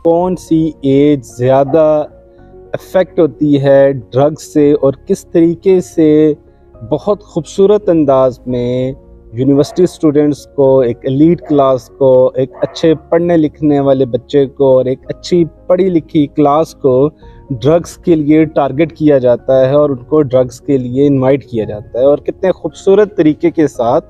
कौन सी एज ज़्यादा अफेक्ट होती है ड्रग्स से और किस तरीके से बहुत खूबसूरत अंदाज में यूनिवर्सिटी स्टूडेंट्स को, एक एलीट क्लास को, एक अच्छे पढ़ने लिखने वाले बच्चे को और एक अच्छी पढ़ी लिखी क्लास को ड्रग्स के लिए टारगेट किया जाता है और उनको ड्रग्स के लिए इनवाइट किया जाता है, और कितने खूबसूरत तरीके के साथ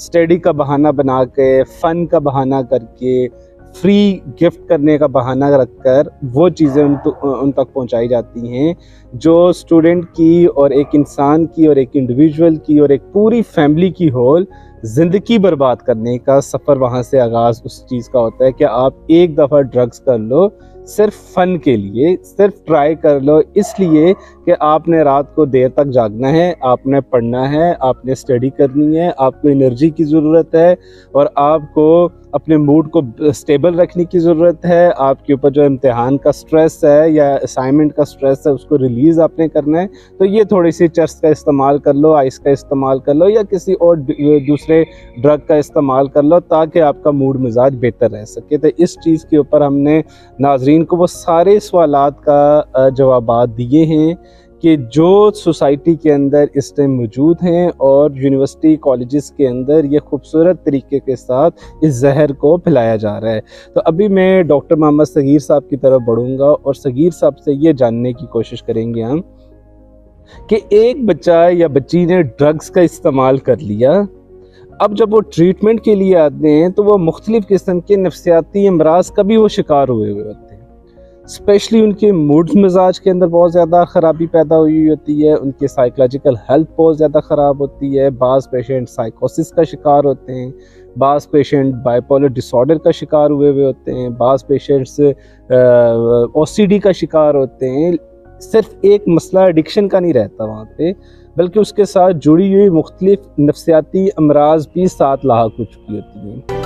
स्टडी का बहाना बना के, फ़न का बहाना करके, फ्री गिफ्ट करने का बहाना रखकर वो चीज़ें उन तक पहुंचाई जाती हैं जो स्टूडेंट की और एक इंसान की और एक इंडिविजुअल की और एक पूरी फैमिली की होल ज़िंदगी बर्बाद करने का सफ़र वहाँ से आगाज़ उस चीज़ का होता है कि आप एक दफ़ा ड्रग्स कर लो सिर्फ फ़न के लिए, सिर्फ ट्राई कर लो इसलिए कि आपने रात को देर तक जागना है, आपने पढ़ना है, आपने स्टडी करनी है, आपको एनर्जी की ज़रूरत है और आपको अपने मूड को स्टेबल रखने की ज़रूरत है। आपके ऊपर जो इम्तिहान का स्ट्रेस है या असाइनमेंट का स्ट्रेस है उसको रिलीज़ आपने करना है, तो ये थोड़ी सी चरस का इस्तेमाल कर लो, आइस का इस्तेमाल कर लो या किसी और दूसरे ड्रग का इस्तेमाल कर लो ताकि आपका मूड मिजाज बेहतर रह सके। तो इस चीज़ के ऊपर हमने नाज़रीन को वो सारे सवालात का जवाबात दिए हैं कि जो सोसाइटी के अंदर इस टाइम मौजूद हैं और यूनिवर्सिटी कॉलेजेस के अंदर ये खूबसूरत तरीके के साथ इस जहर को फैलाया जा रहा है। तो अभी मैं डॉक्टर मोहम्मद सगीर साहब की तरफ बढ़ूँगा और सगीर साहब से ये जानने की कोशिश करेंगे हम कि एक बच्चा या बच्ची ने ड्रग्स का इस्तेमाल कर लिया, अब जब वो ट्रीटमेंट के लिए आते हैं तो वो मुख्तलिफ़ किस्म के नफसियाती अमराज का भी वो शिकार हुए होते हैं। स्पेशली उनके मूड मिजाज के अंदर बहुत ज़्यादा ख़राबी पैदा हुई होती है, उनकी साइकोलॉजिकल हेल्थ बहुत ज़्यादा ख़राब होती है। बाज़ पेशेंट साइकोसिस का शिकार होते हैं, बाज़ पेशेंट बाइपोलर डिसऑर्डर का शिकार हुए होते हैं, बाज़ पेशेंट्स OCD का शिकार होते हैं। सिर्फ एक मसला एडिक्शन का नहीं रहता वहाँ पे, बल्कि उसके साथ जुड़ी हुई मुख्तलिफ नफसियाती अमराज भी साथ लाहक हो चुकी होती हैं।